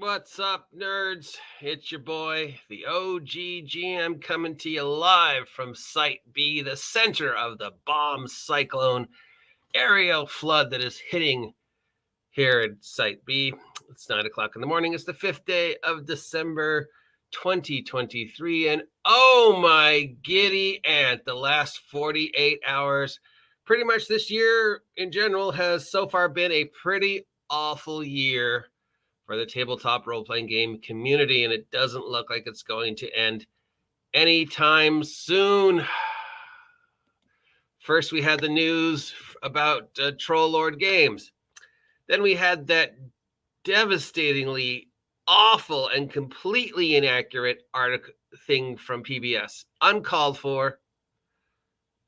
What's up, nerds? It's your boy, the OGGM, coming to you live from Site B, the center of the bomb cyclone aerial flood that is hitting here at Site B. It's 9 o'clock in the morning. It's the 5th day of December 2023. And oh my giddy aunt, the last 48 hours, pretty much this year in general, has so far been a pretty awful year for the tabletop role-playing game community, and it doesn't look like it's going to end anytime soon. First, we had the news about Troll Lord Games. Then we had that devastatingly awful and completely inaccurate article thing from PBS. Uncalled for,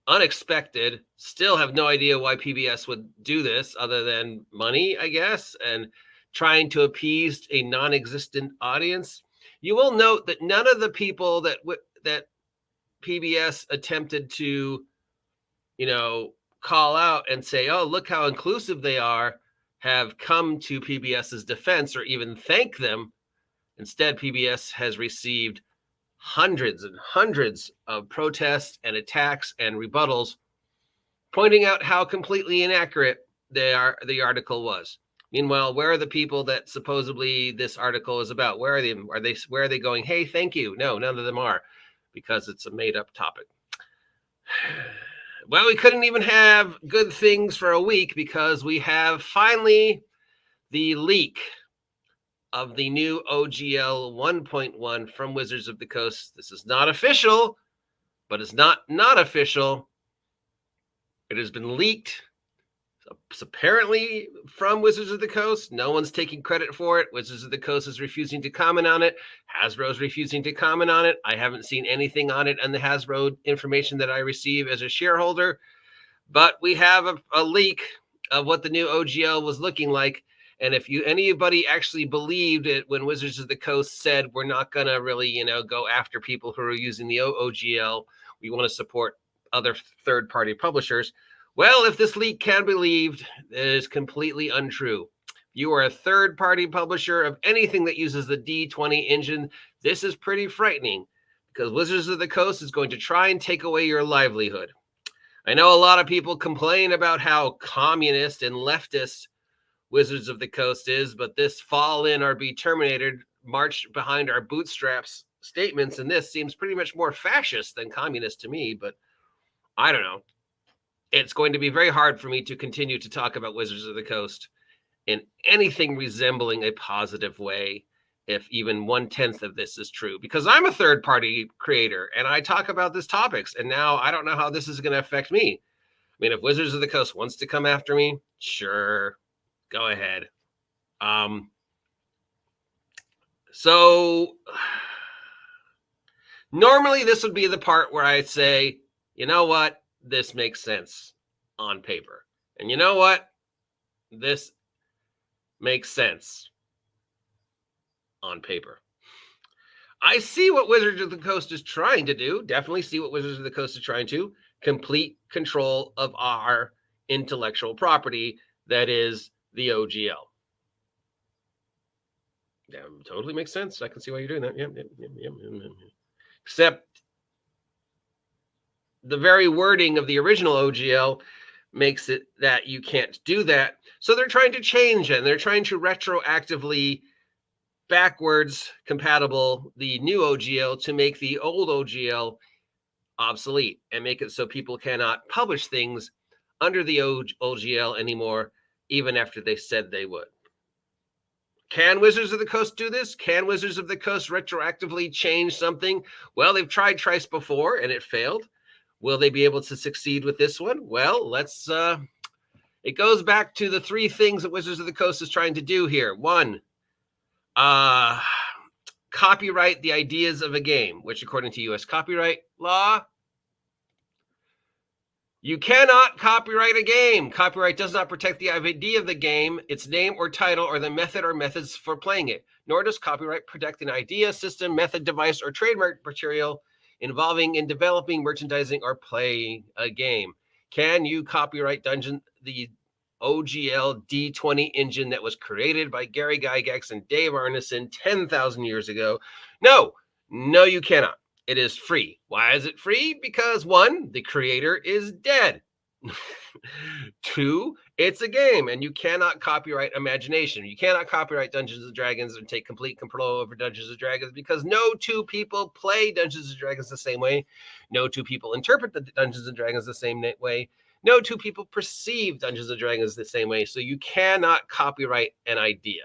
unexpected. Still have no idea why PBS would do this other than money, I guess, and trying to appease a non-existent audience. You will note that none of the people that PBS attempted to, call out and say, "Oh, look how inclusive they are," have come to PBS's defense or even thank them. Instead, PBS has received hundreds and hundreds of protests and attacks and rebuttals, pointing out how completely inaccurate the article was. Meanwhile, where are the people that supposedly this article is about? Where are they? Where are they going? Hey, thank you. No, none of them are, because it's a made-up topic. Well, we couldn't even have good things for a week because we have finally the leak of the new OGL 1.1 from Wizards of the Coast. This is not official, but it's not official. It has been leaked. It's apparently from Wizards of the Coast. No one's taking credit for it. Wizards of the Coast is refusing to comment on it. Hasbro's refusing to comment on it. I haven't seen anything on it and the Hasbro information that I receive as a shareholder. But we have a leak of what the new OGL was looking like. And if anybody actually believed it when Wizards of the Coast said, we're not going to really, go after people who are using the OGL, we want to support other third-party publishers. Well, if this leak can be believed, it is completely untrue. You are a third-party publisher of anything that uses the D20 engine. This is pretty frightening because Wizards of the Coast is going to try and take away your livelihood. I know a lot of people complain about how communist and leftist Wizards of the Coast is, but this fall in or be terminated, march behind our bootstraps statements, and this seems pretty much more fascist than communist to me, but I don't know. It's going to be very hard for me to continue to talk about Wizards of the Coast in anything resembling a positive way, if even 1/10 of this is true, because I'm a third-party creator and I talk about these topics, and now I don't know how this is going to affect me. I mean, if Wizards of the Coast wants to come after me, sure, go ahead. So normally this would be the part where I say, you know what? This makes sense on paper. And you know what? This makes sense on paper. I see what Wizards of the Coast is trying to do. Definitely see what Wizards of the Coast is trying to. Complete control of our intellectual property, that is the OGL. Yeah, totally makes sense. I can see why you're doing that. Yep. Except the very wording of the original OGL makes it that you can't do that. So they're trying to change it, and they're trying to retroactively backwards compatible the new OGL to make the old OGL obsolete and make it so people cannot publish things under the OGL anymore, even after they said they would. Can Wizards of the Coast do this? Can Wizards of the Coast retroactively change something? Well, they've tried twice before and it failed. Will they be able to succeed with this one? Well, it goes back to the three things that Wizards of the Coast is trying to do here. One, copyright the ideas of a game, which according to U.S. copyright law, you cannot copyright a game. Copyright does not protect the idea of the game, its name or title, or the method or methods for playing it. Nor does copyright protect an idea, system, method, device, or trademark material involving in developing, merchandising, or playing a game. Can you copyright the OGL D20 engine that was created by Gary Gygax and Dave Arneson 10,000 years ago? No, you cannot. It is free. Why is it free? Because 1, the creator is dead. 2, it's a game, and you cannot copyright imagination. You cannot copyright Dungeons and Dragons and take complete control over Dungeons and Dragons, because no two people play Dungeons and Dragons the same way. No two people interpret the Dungeons and Dragons the same way. No two people perceive Dungeons and Dragons the same way. So you cannot copyright an idea.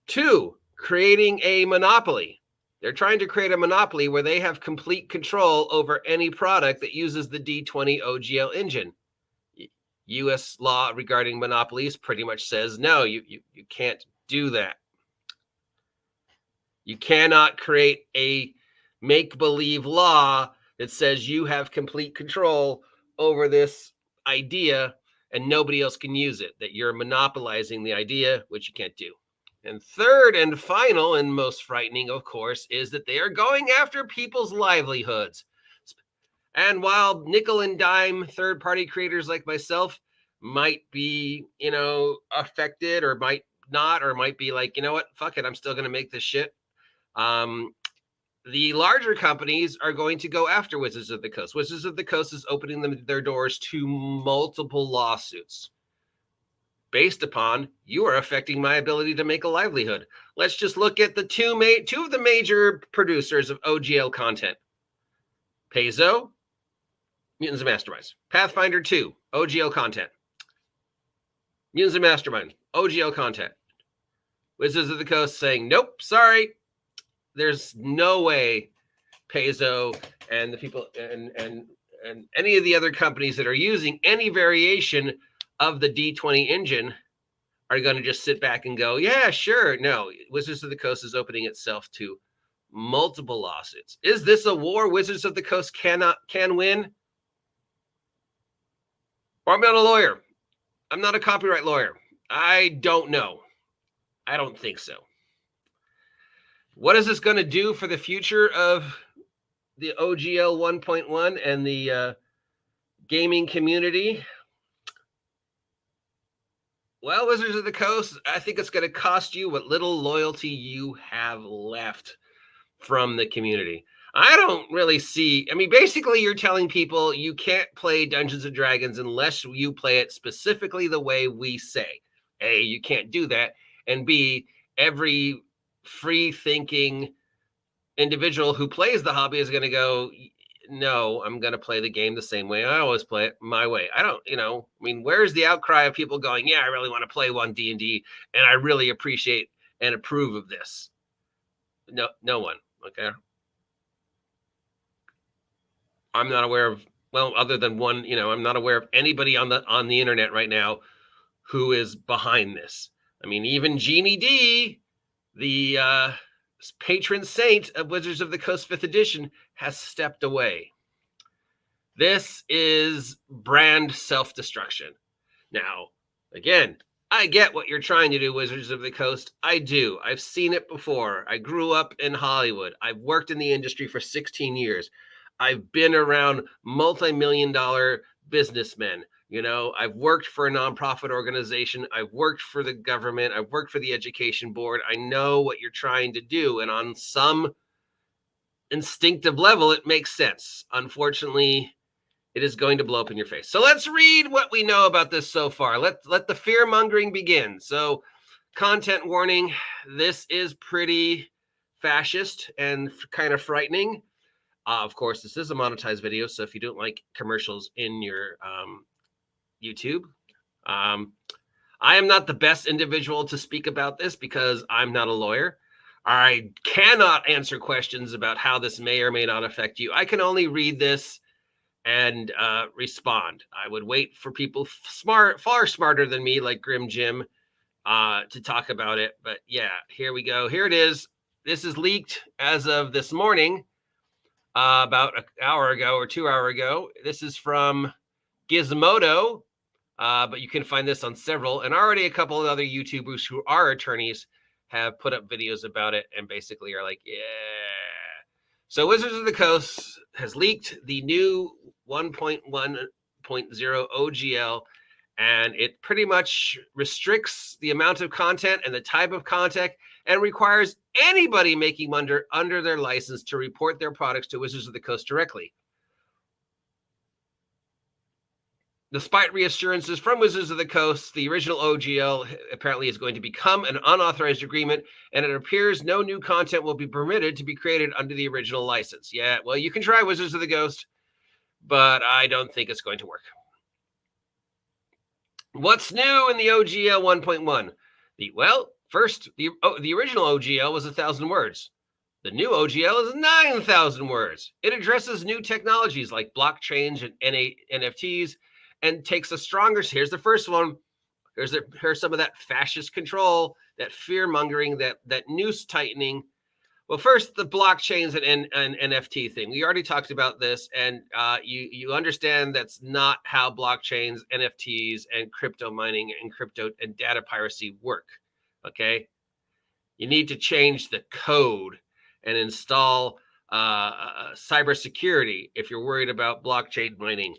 2, creating a monopoly. They're trying to create a monopoly where they have complete control over any product that uses the D20 OGL engine. U.S. law regarding monopolies pretty much says, no, you can't do that. You cannot create a make-believe law that says you have complete control over this idea and nobody else can use it, that you're monopolizing the idea, which you can't do. And third and final and most frightening, of course, is that they are going after people's livelihoods. And while nickel and dime third-party creators like myself might be, affected, or might not, or might be like, you know what, fuck it, I'm still going to make this shit. The larger companies are going to go after Wizards of the Coast. Wizards of the Coast is opening their doors to multiple lawsuits based upon you are affecting my ability to make a livelihood. Let's just look at the two of the major producers of OGL content. Paizo, Mutants and Masterminds. Pathfinder 2, OGL content. Mutants and Masterminds, OGL content. Wizards of the Coast saying, nope, sorry. There's no way Paizo and the people and any of the other companies that are using any variation of the D20 engine are going to just sit back and go, yeah, sure. No, Wizards of the Coast is opening itself to multiple lawsuits. Is this a war Wizards of the Coast can win? Or I'm not a lawyer. I'm not a copyright lawyer. I don't know. I don't think so. What is this going to do for the future of the OGL 1.1 and the gaming community? Well, Wizards of the Coast, I think it's going to cost you what little loyalty you have left from the community. I don't really see, basically you're telling people you can't play Dungeons and Dragons unless you play it specifically the way we say. A, you can't do that. And B, every free-thinking individual who plays the hobby is going to go, no, I'm going to play the game the same way I always play it, my way. I don't, where's the outcry of people going, yeah, I really want to play one D&D, and I really appreciate and approve of this? No one, okay? I'm not aware of, other than one, I'm not aware of anybody on the internet right now who is behind this. Even Jeannie D, the patron saint of Wizards of the Coast 5th edition, has stepped away. This is brand self-destruction. Now, again, I get what you're trying to do, Wizards of the Coast. I do. I've seen it before. I grew up in Hollywood. I've worked in the industry for 16 years. I've been around multi-million-dollar businessmen. I've worked for a nonprofit organization. I've worked for the government. I've worked for the education board. I know what you're trying to do. And on some instinctive level, it makes sense. Unfortunately, it is going to blow up in your face. So let's read what we know about this so far. Let the fear mongering begin. So, content warning. This is pretty fascist and kind of frightening. Of course, this is a monetized video. So if you don't like commercials in your YouTube, I am not the best individual to speak about this because I'm not a lawyer. I cannot answer questions about how this may or may not affect you. I can only read this and respond. I would wait for people far smarter than me, like Grim Jim, to talk about it. But yeah, here we go. Here it is. This is leaked as of this morning, about an hour ago or 2 hours ago. This is from Gizmodo, but you can find this on several, and already a couple of other YouTubers who are attorneys have put up videos about it and basically are like, yeah. So Wizards of the Coast has leaked the new 1.1.0 OGL And it pretty much restricts the amount of content and the type of content and requires anybody making under their license to report their products to Wizards of the Coast directly. Despite reassurances from Wizards of the Coast, the original OGL apparently is going to become an unauthorized agreement, and it appears no new content will be permitted to be created under the original license. Yeah, well, you can try Wizards of the Coast, but I don't think it's going to work. What's new in the OGL 1.1? First, the original OGL was 1,000 words. The new OGL is 9,000 words. It addresses new technologies like blockchains and NFTs and takes a stronger, here's the first one, here's some of that fascist control, that fear-mongering, that noose tightening. Well, first, the blockchains and NFT thing. We already talked about this, and you understand that's not how blockchains, NFTs, and crypto mining and crypto and data piracy work, okay? You need to change the code and install cybersecurity if you're worried about blockchain mining.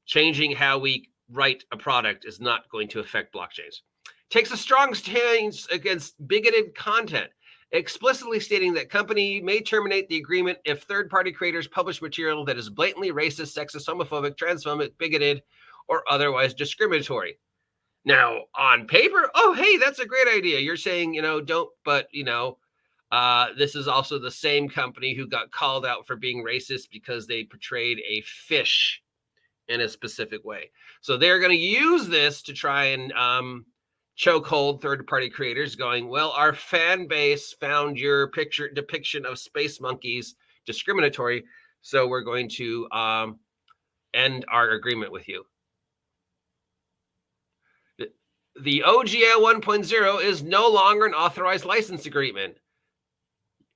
Changing how we write a product is not going to affect blockchains. Takes a strong stance against bigoted content, explicitly stating that company may terminate the agreement if third-party creators publish material that is blatantly racist, sexist, homophobic, transphobic, bigoted, or otherwise discriminatory. Now, on paper, oh, hey, that's a great idea. You're saying, don't, but, this is also the same company who got called out for being racist because they portrayed a fish in a specific way. So they're going to use this to try and chokehold third-party creators going, well, our fan base found your depiction of space monkeys discriminatory, so we're going to end our agreement with you. The OGL 1.0 is no longer an authorized license agreement.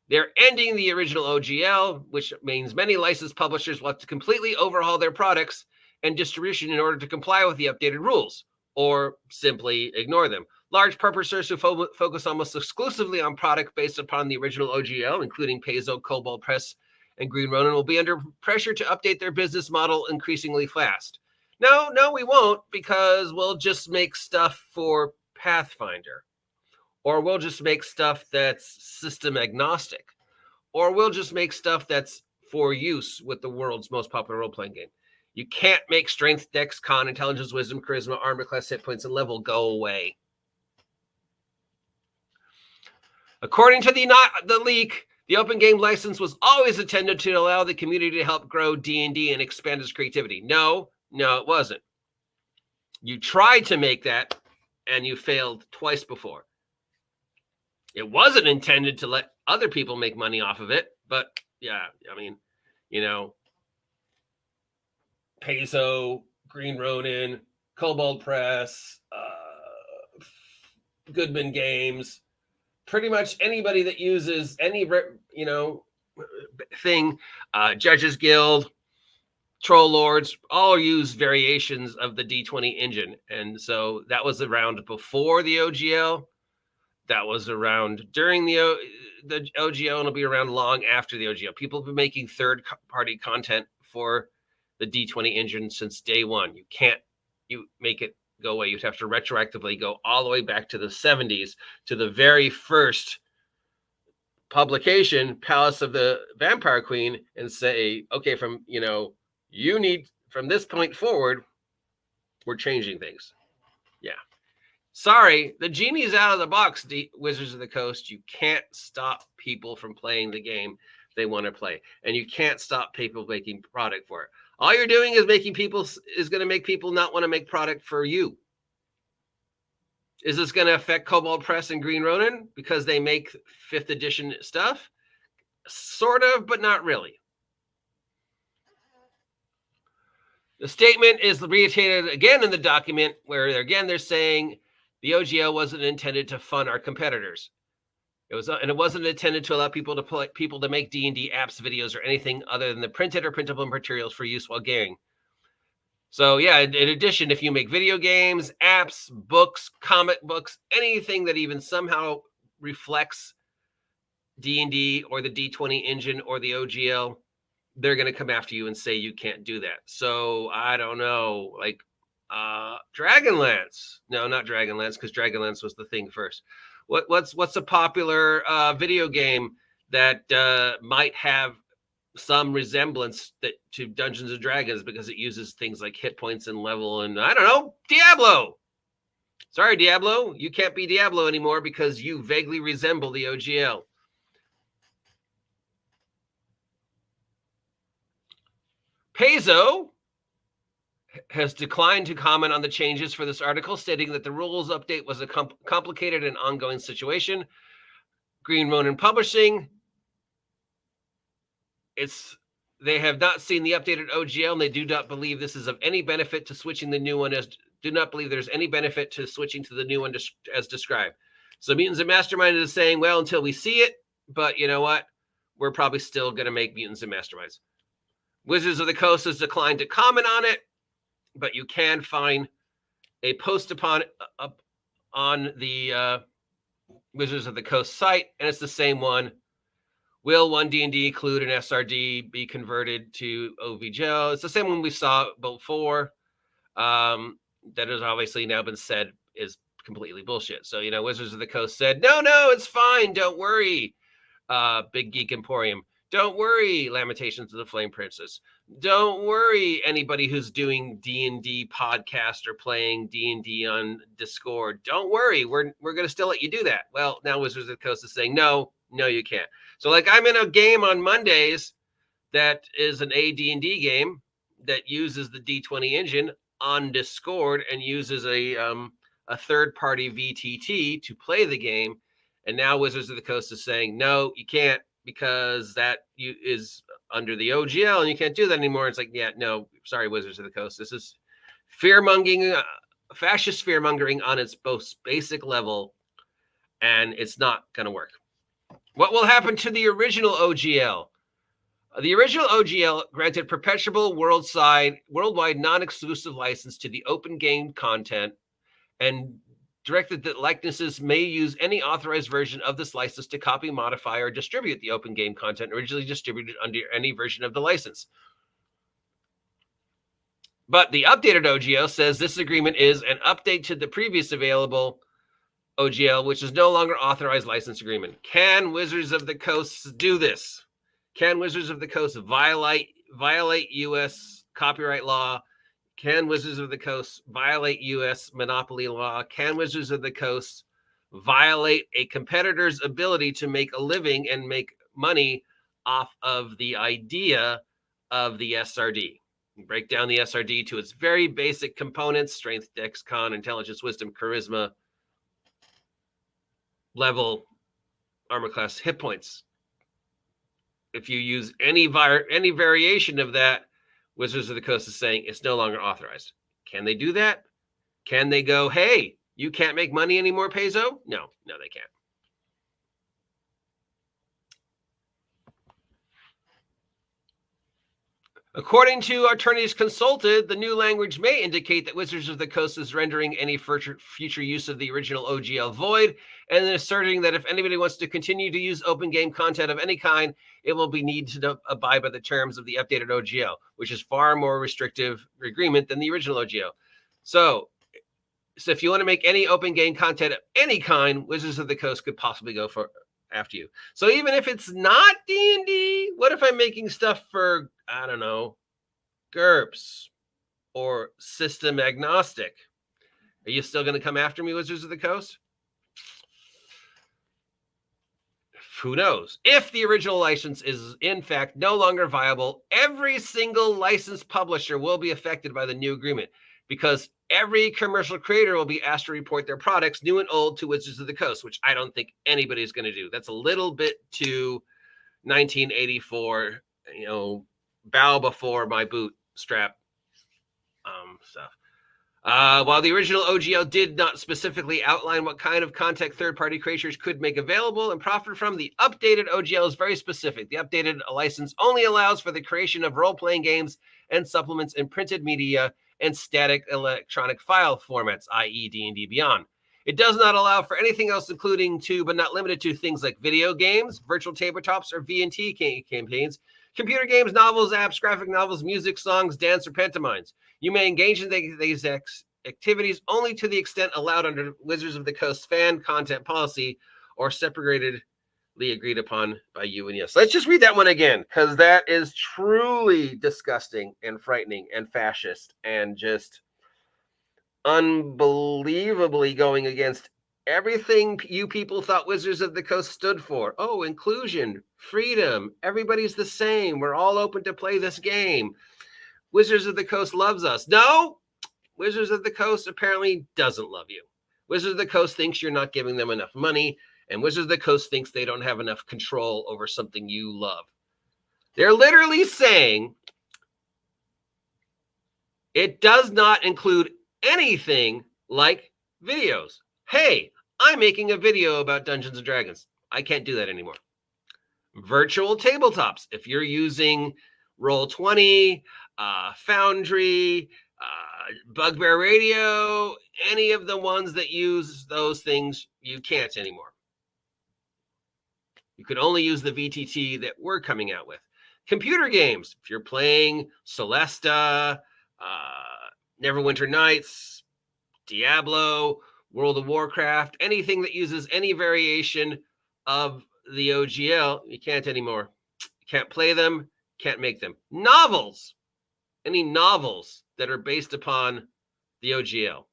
They're ending the original OGL, which means many licensed publishers will have to completely overhaul their products and distribution in order to comply with the updated rules, or simply ignore them. Large publishers who focus almost exclusively on product based upon the original OGL, including Paizo, Cobalt Press, and Green Ronin, will be under pressure to update their business model increasingly fast. No, we won't, because we'll just make stuff for Pathfinder, or we'll just make stuff that's system agnostic, or we'll just make stuff that's for use with the world's most popular role-playing game. You can't make strength, dex, con, intelligence, wisdom, charisma, armor class, hit points, and level go away. According to the leak, the open game license was always intended to allow the community to help grow D&D and expand its creativity. No, it wasn't. You tried to make that, and you failed twice before. It wasn't intended to let other people make money off of it, but yeah, I mean, Paizo, Green Ronin, Cobalt Press, Goodman Games, pretty much anybody that uses any, thing, Judges Guild, Troll Lords, all use variations of the D20 engine. And so that was around before the OGL. That was around during the OGL, and it'll be around long after the OGL. People have been making third-party content for the D20 engine since day one. You make it go away. You'd have to retroactively go all the way back to the 70s to the very first publication, Palace of the Vampire Queen, and say, okay, from this point forward, we're changing things. Yeah. Sorry, the genie's out of the box, Wizards of the Coast. You can't stop people from playing the game they want to play, and you can't stop people making product for it. All you're doing is going to make people not want to make product for you. Is this going to affect Cobalt Press and Green Ronin because they make 5th edition stuff? Sort of, but not really. The statement is reiterated again in the document where, again, they're saying the OGL wasn't intended to fund our competitors. It wasn't intended to allow people to make D&D apps, videos, or anything other than the printed or printable materials for use while gaming. So yeah, in addition, if you make video games, apps, books, comic books, anything that even somehow reflects D&D or the D20 engine or the OGL, they're going to come after you and say you can't do that. So I don't know, Dragonlance. No, not Dragonlance, because Dragonlance was the thing first. What's a popular video game that might have some resemblance to Dungeons and Dragons because it uses things like hit points and level and I don't know, Diablo. Sorry, Diablo, you can't be Diablo anymore because you vaguely resemble the OGL. Paizo has declined to comment on the changes for this article, stating that the rules update was a complicated and ongoing situation. Green Ronin Publishing, they have not seen the updated OGL, and they do not believe this is of any benefit to switching the new one. Do not believe there's any benefit to switching to the new one as described. So Mutants and Masterminds is saying, well, until we see it, but you know what? We're probably still going to make Mutants and Masterminds. Wizards of the Coast has declined to comment on it, but you can find a post on the Wizards of the Coast site, and it's the same one. Will 1D&D include an SRD be converted to OVGL? It's the same one we saw before. That has obviously now been said is completely bullshit. So, Wizards of the Coast said, no, it's fine. Don't worry. Big Geek Emporium. Don't worry, Lamentations of the Flame Princess. Don't worry, anybody who's doing D&D podcast or playing D&D on Discord. Don't worry, we're going to still let you do that. Well, now Wizards of the Coast is saying, no, you can't. So, like, I'm in a game on Mondays that is an AD&D game that uses the D20 engine on Discord and uses a third-party VTT to play the game. And now Wizards of the Coast is saying, no, you can't, because that is under the OGL and you can't do that anymore. It's like, yeah, no, sorry, Wizards of the Coast. This is fear-mongering, fascist fear-mongering on its most basic level, and it's not going to work. What will happen to the original OGL? The original OGL granted perpetual worldwide non-exclusive license to the open game content and directed that likenesses may use any authorized version of this license to copy, modify, or distribute the open game content originally distributed under any version of the license. But the updated OGL says this agreement is an update to the previous available OGL, which is no longer authorized license agreement. Can Wizards of the Coast do this? Can Wizards of the Coast violate U.S. copyright law? Can Wizards of the Coast violate U.S. monopoly law? Can Wizards of the Coast violate a competitor's ability to make a living and make money off of the idea of the SRD? Break down the SRD to its very basic components: strength, dex, con, intelligence, wisdom, charisma, level, armor class, hit points. If you use any variation of that, Wizards of the Coast is saying it's no longer authorized. Can they do that? Can they go, hey, you can't make money anymore, Paizo? No, they can't. According to attorneys consulted, the new language may indicate that Wizards of the Coast is rendering any future use of the original OGL void, and then asserting that if anybody wants to continue to use open game content of any kind, it will be needed to abide by the terms of the updated OGL, which is far more restrictive agreement than the original OGL. So if you want to make any open game content of any kind, Wizards of the Coast could possibly go after you. So even if it's not D&D, what if I'm making stuff for, I don't know, GURPS or system agnostic? Are you still going to come after me, Wizards of the Coast? Who knows? If the original license is in fact no longer viable, every single licensed publisher will be affected by the new agreement, because every commercial creator will be asked to report their products, new and old, to Wizards of the Coast, which I don't think anybody's going to do. That's a little bit too 1984, bow before my boot strap stuff. While the original OGL did not specifically outline what kind of content third-party creators could make available and profit from, the updated OGL is very specific. The updated license only allows for the creation of role-playing games and supplements in printed media and static electronic file formats, i.e. D&D Beyond. It does not allow for anything else, including to, but not limited to, things like video games, virtual tabletops, or V&T campaigns, computer games, novels, apps, graphic novels, music, songs, dance, or pantomimes. You may engage in these activities only to the extent allowed under Wizards of the Coast fan content policy or separatedly agreed upon by you and yes. Let's just read that one again, because that is truly disgusting and frightening and fascist and just unbelievably going against everything you people thought Wizards of the Coast stood for. Oh, inclusion, freedom, everybody's the same. We're all open to play this game. Wizards of the Coast loves us. No, Wizards of the Coast apparently doesn't love you. Wizards of the Coast thinks you're not giving them enough money, and Wizards of the Coast thinks they don't have enough control over something you love. They're literally saying it does not include anything like videos. Hey, I'm making a video about Dungeons and Dragons. I can't do that anymore. Virtual tabletops. If you're using Roll20, Foundry, Bugbear Radio, any of the ones that use those things, you can't anymore. You could only use the VTT that we're coming out with. Computer games. If you're playing Celesta, Neverwinter Nights, Diablo, World of Warcraft, anything that uses any variation of the OGL, you can't anymore. You can't play them, can't make them. Novels. Any novels that are based upon the OGL.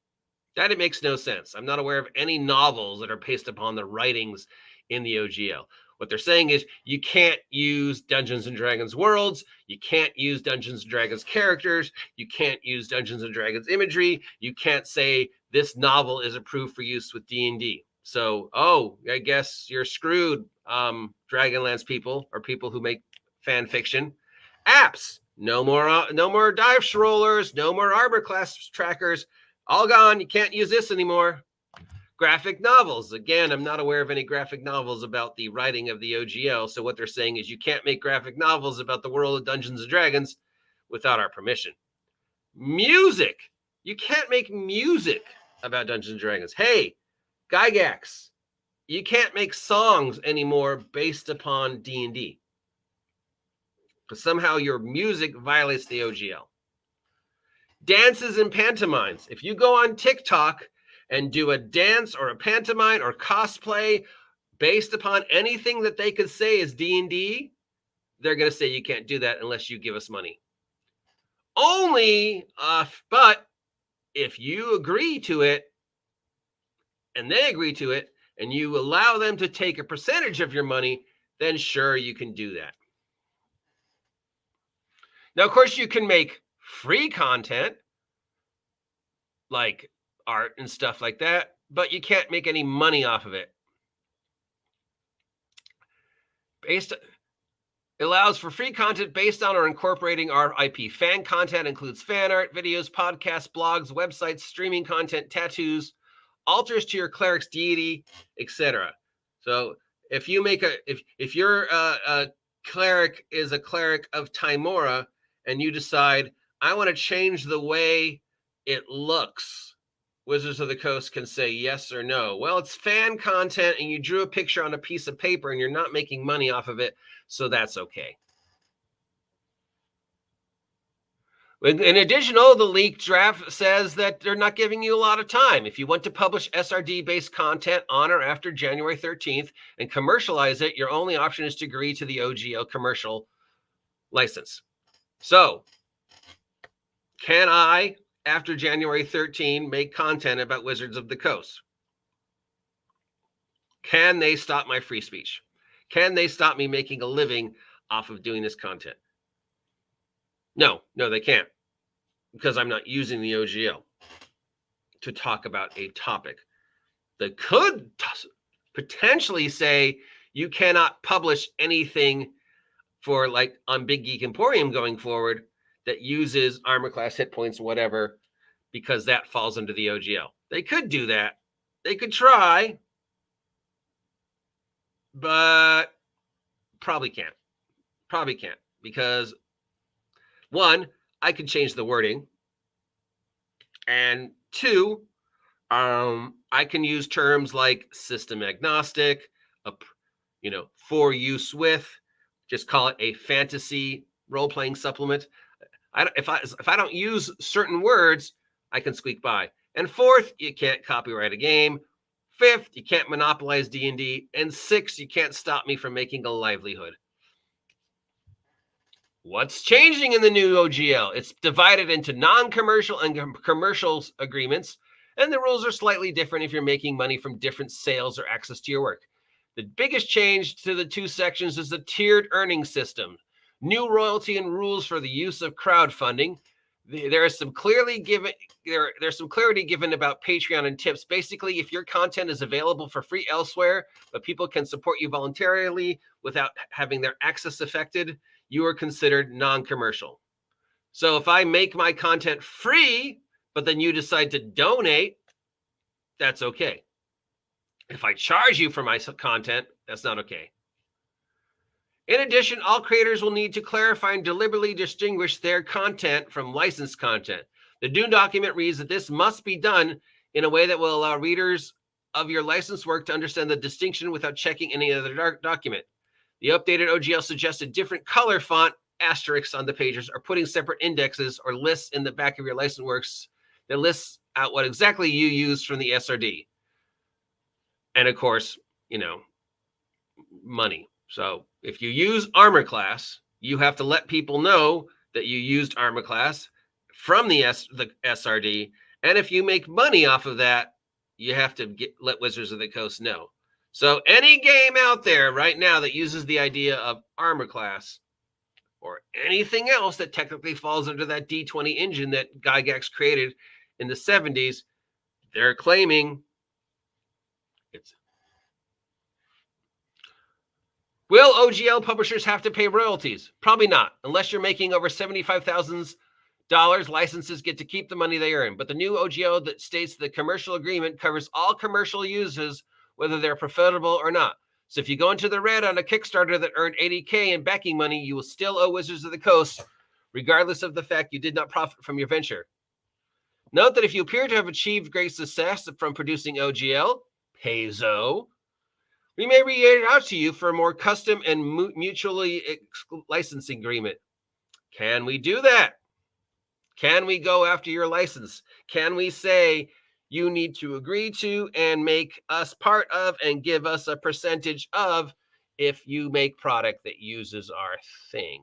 That it makes no sense. I'm not aware of any novels that are based upon the writings in the OGL. What they're saying is you can't use Dungeons and Dragons worlds. You can't use Dungeons and Dragons characters. You can't use Dungeons and Dragons imagery. You can't say this novel is approved for use with D&D. So, I guess you're screwed, Dragonlance people or people who make fan fiction. Apps. No more dice rollers. No more Arbor class trackers. All gone. You can't use this anymore. Graphic novels. Again, I'm not aware of any graphic novels about the writing of the OGL. So what they're saying is you can't make graphic novels about the world of Dungeons and Dragons without our permission. Music. You can't make music about Dungeons and Dragons. Hey, Gygax, you can't make songs anymore based upon D&D. Because somehow your music violates the OGL. Dances and pantomimes. If you go on TikTok and do a dance or a pantomime or cosplay based upon anything that they could say is D&D, they're going to say you can't do that unless you give us money. But if you agree to it and they agree to it and you allow them to take a percentage of your money, then sure, you can do that. Now, of course, you can make free content like art and stuff like that, but you can't make any money off of it. It allows for free content based on or incorporating our IP. Fan content includes fan art, videos, podcasts, blogs, websites, streaming content, tattoos, altars to your cleric's deity, etc. So if you make if your cleric is a cleric of Timora and you decide I want to change the way it looks, Wizards of the Coast can say yes or no. Well, it's fan content and you drew a picture on a piece of paper and you're not making money off of it, so that's okay. In addition, the leaked draft says that they're not giving you a lot of time. If you want to publish SRD-based content on or after January 13th and commercialize it, your only option is to agree to the OGL commercial license. So, can I, after January 13, make content about Wizards of the Coast? Can they stop my free speech? Can they stop me making a living off of doing this content? No, they can't, because I'm not using the OGL to talk about a topic. They could potentially say you cannot publish anything for like on Big Geek Emporium going forward that uses armor class, hit points, whatever, because that falls under the OGL. They could do that. They could try, but probably can't. Probably can't, because one, I could change the wording, and two, I can use terms like system agnostic, for use with, just call it a fantasy role-playing supplement. If I don't use certain words, I can squeak by. And fourth, you can't copyright a game. Fifth, you can't monopolize D&D. And sixth, you can't stop me from making a livelihood. What's changing in the new OGL? It's divided into non-commercial and commercial agreements, and the rules are slightly different if you're making money from different sales or access to your work. The biggest change to the two sections is the tiered earning system, new royalty and rules for the use of crowdfunding. There's some clarity given about Patreon and tips. Basically, if your content is available for free elsewhere, but people can support you voluntarily without having their access affected, you are considered non-commercial. So if I make my content free, but then you decide to donate, that's okay. If I charge you for my content, that's not okay. In addition, all creators will need to clarify and deliberately distinguish their content from licensed content. The new document reads that this must be done in a way that will allow readers of your licensed work to understand the distinction without checking any other document. The updated OGL suggested different color font asterisks on the pages, or putting separate indexes or lists in the back of your licensed works that lists out what exactly you used from the SRD. And of course, money. So if you use armor class, you have to let people know that you used armor class from the SRD. And if you make money off of that, you have to let Wizards of the Coast know. So any game out there right now that uses the idea of armor class or anything else that technically falls under that D20 engine that Gygax created in the 70s, they're claiming it's. Will OGL publishers have to pay royalties? Probably not, unless you're making over $75,000. Licenses get to keep the money they earn. But the new OGL that states the commercial agreement covers all commercial uses, whether they're profitable or not. So if you go into the red on a Kickstarter that earned $80K in backing money, you will still owe Wizards of the Coast, regardless of the fact you did not profit from your venture. Note that if you appear to have achieved great success from producing OGL, Peso, we may reach out to you for a more custom and mutually licensing agreement. Can we do that? Can we go after your license? Can we say you need to agree to and make us part of and give us a percentage of if you make product that uses our thing?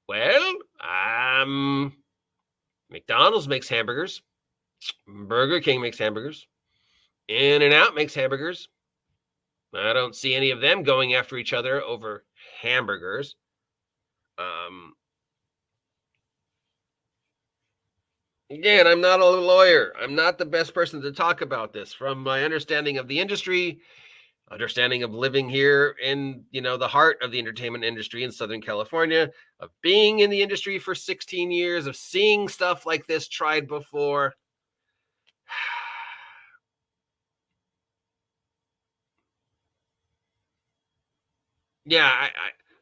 Well, McDonald's makes hamburgers. Burger King makes hamburgers. In-N-Out makes hamburgers. I don't see any of them going after each other over hamburgers. Again, I'm not a lawyer. I'm not the best person to talk about this. From my understanding of the industry, understanding of living here in, the heart of the entertainment industry in Southern California, of being in the industry for 16 years, of seeing stuff like this tried before. Yeah,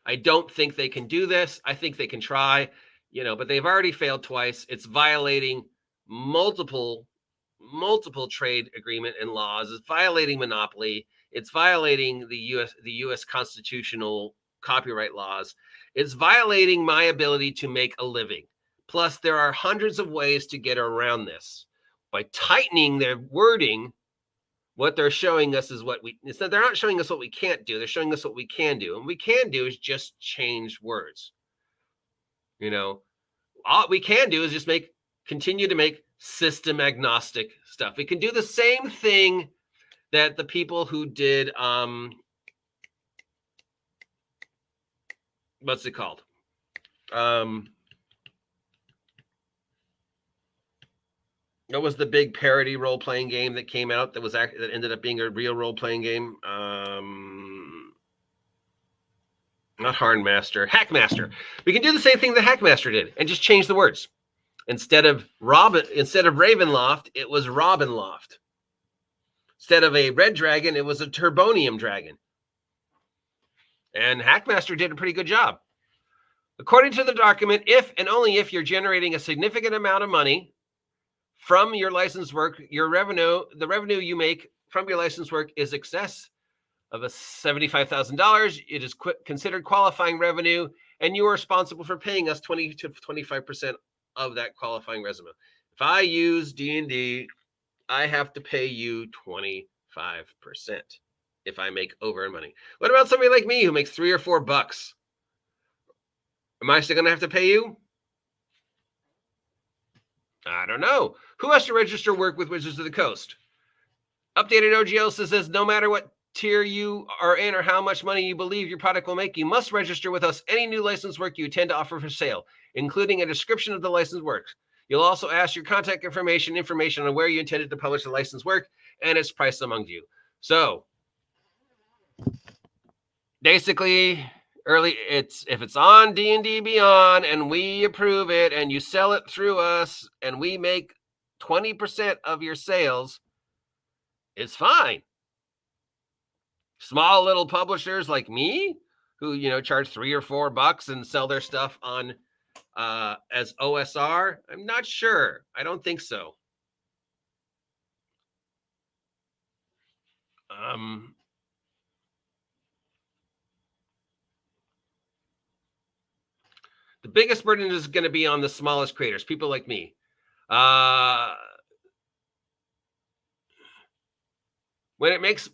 I don't think they can do this. I think they can try, but they've already failed twice. It's violating multiple trade agreement and laws. It's violating monopoly. It's violating the U.S. constitutional copyright laws. It's violating my ability to make a living. Plus, there are hundreds of ways to get around this. By tightening their wording, what they're showing us is they're not showing us what we can't do. They're showing us what we can do. And what we can do is just change words. All we can do is just continue to make system agnostic stuff. We can do the same thing that the people who did, what's it called? What was the big parody role-playing game that came out that ended up being a real role-playing game? Not Harnmaster, Hackmaster. We can do the same thing that Hackmaster did and just change the words. Instead of Ravenloft, it was Robinloft. Instead of a red dragon, it was a Turbonium dragon. And Hackmaster did a pretty good job. According to the document, if and only if you're generating a significant amount of money from your licensed work, the revenue you make from your licensed work is excess of $75,000. It is considered qualifying revenue, and you are responsible for paying us 20 to 25% of that qualifying resume. If I use D&D, I have to pay you 25% if I make over money. What about somebody like me who makes $3 or $4? Am I still going to have to pay you? I don't know. Who has to register work with Wizards of the Coast? Updated OGL says no matter what tier you are in or how much money you believe your product will make, you must register with us any new licensed work you intend to offer for sale, including a description of the licensed works. You'll also ask your contact information on where you intended to publish the licensed work and its price among you. So basically, if it's on D&D Beyond and we approve it and you sell it through us and we make 20% of your sales, it's fine. Small little publishers like me who, charge $3 or $4 and sell their stuff on as OSR, I'm not sure. I don't think so. The biggest burden is going to be on the smallest creators, people like me. While it makes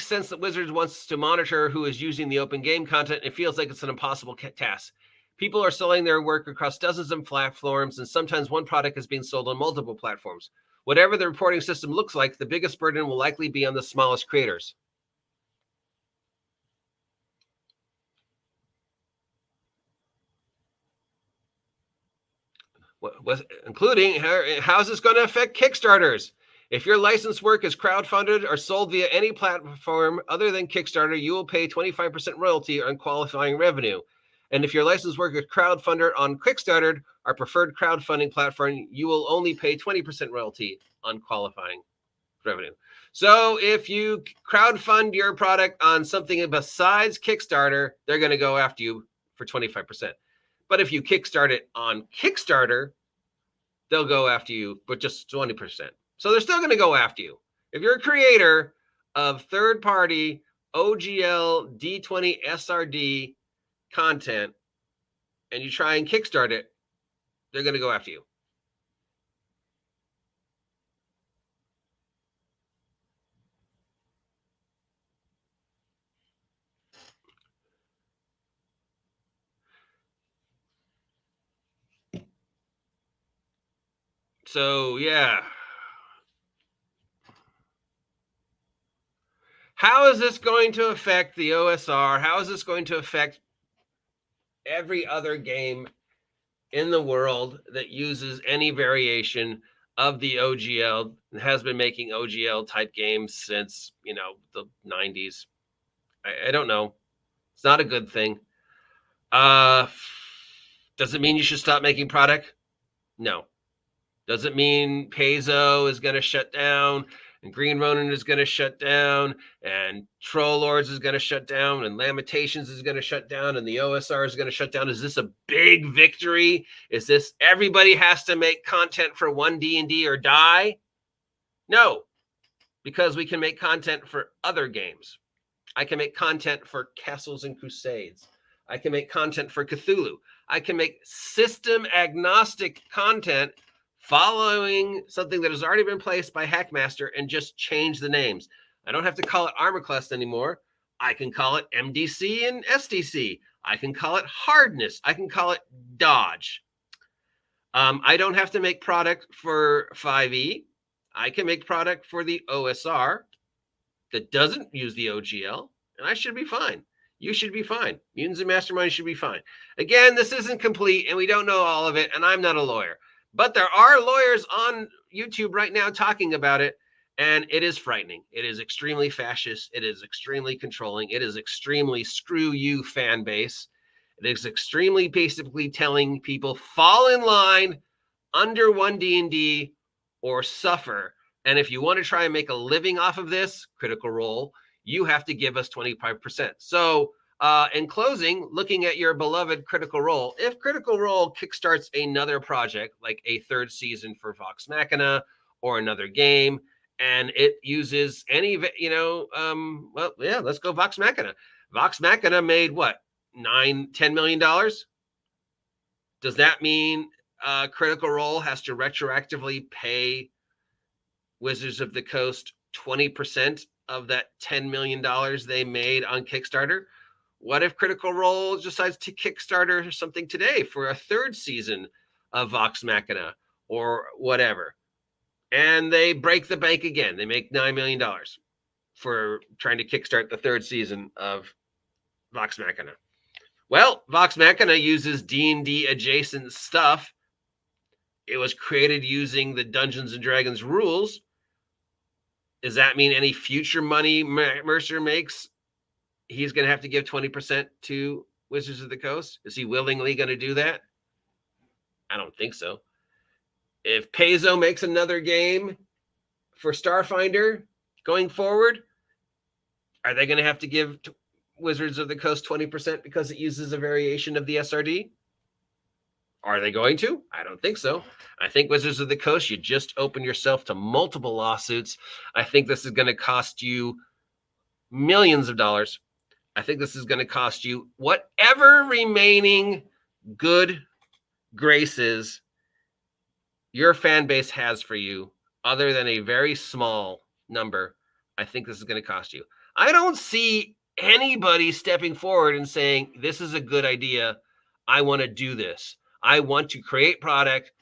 sense that Wizards wants to monitor who is using the open game content, it feels like it's an impossible task. People are selling their work across dozens of platforms, and sometimes one product is being sold on multiple platforms. Whatever the reporting system looks like, the biggest burden will likely be on the smallest creators. Including how is this going to affect Kickstarters? If your licensed work is crowdfunded or sold via any platform other than Kickstarter, you will pay 25% royalty on qualifying revenue. And if your licensed work is crowdfunded on Kickstarter, our preferred crowdfunding platform, you will only pay 20% royalty on qualifying revenue. So if you crowdfund your product on something besides Kickstarter, they're going to go after you for 25%. But if you kickstart it on Kickstarter, they'll go after you for just 20%. So they're still going to go after you. If you're a creator of third-party OGL D20 SRD content and you try and kickstart it, they're going to go after you. So, yeah. How is this going to affect the OSR? How is this going to affect every other game in the world that uses any variation of the OGL and has been making OGL type games since, the 90s? I don't know. It's not a good thing. Does it mean you should stop making product? No. Does it mean Paizo is going to shut down and Green Ronin is going to shut down and Troll Lords is going to shut down and Lamentations is going to shut down and the OSR is going to shut down? Is this a big victory? Is this everybody has to make content for one D&D or die? No, because we can make content for other games. I can make content for Castles and Crusades. I can make content for Cthulhu. I can make system agnostic content following something that has already been placed by Hackmaster and just change the names. I don't have to call it Armor Class anymore. I can call it MDC and SDC. I can call it Hardness. I can call it Dodge. I don't have to make product for 5e. I can make product for the OSR that doesn't use the OGL, and I should be fine. You should be fine. Mutants and Masterminds should be fine. Again, this isn't complete, and we don't know all of it, and I'm not a lawyer. But there are lawyers on YouTube right now talking about it, and it is frightening. It is extremely fascist. It is extremely controlling. It is extremely screw you fan base. It is extremely basically telling people fall in line under one D&D or suffer. And if you want to try and make a living off of this, Critical Role, you have to give us 25%. So in closing, looking at your beloved Critical Role, if Critical Role kickstarts another project, like a third season for Vox Machina or another game, and it uses any, let's go Vox Machina. Vox Machina made what, $10 million? Does that mean Critical Role has to retroactively pay Wizards of the Coast 20% of that $10 million they made on Kickstarter? What if Critical Role decides to Kickstarter something today for a third season of Vox Machina or whatever, and they break the bank again? They make $9 million for trying to kickstart the third season of Vox Machina. Well, Vox Machina uses D&D adjacent stuff. It was created using the Dungeons and Dragons rules. Does that mean any future money Mercer makes, he's going to have to give 20% to Wizards of the Coast? Is he willingly going to do that? I don't think so. If Paizo makes another game for Starfinder going forward, are they going to have to give Wizards of the Coast 20% because it uses a variation of the SRD? Are they going to? I don't think so. I think Wizards of the Coast, you just open yourself to multiple lawsuits. I think this is going to cost you millions of dollars. I think this is going to cost you whatever remaining good graces your fan base has for you, other than a very small number. I think this is going to cost you. I don't see anybody stepping forward and saying, this is a good idea. I want to do this. I want to create product